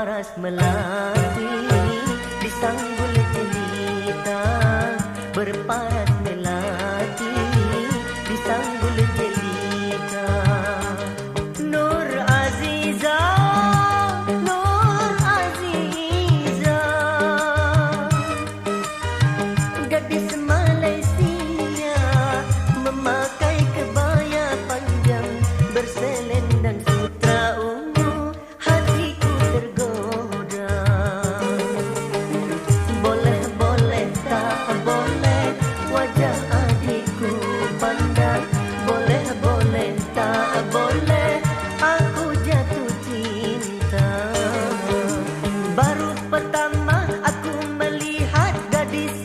paras melati disanggul jelita, berparas melati disanggul jelita. Nur Aziza, Nur Aziza, gadis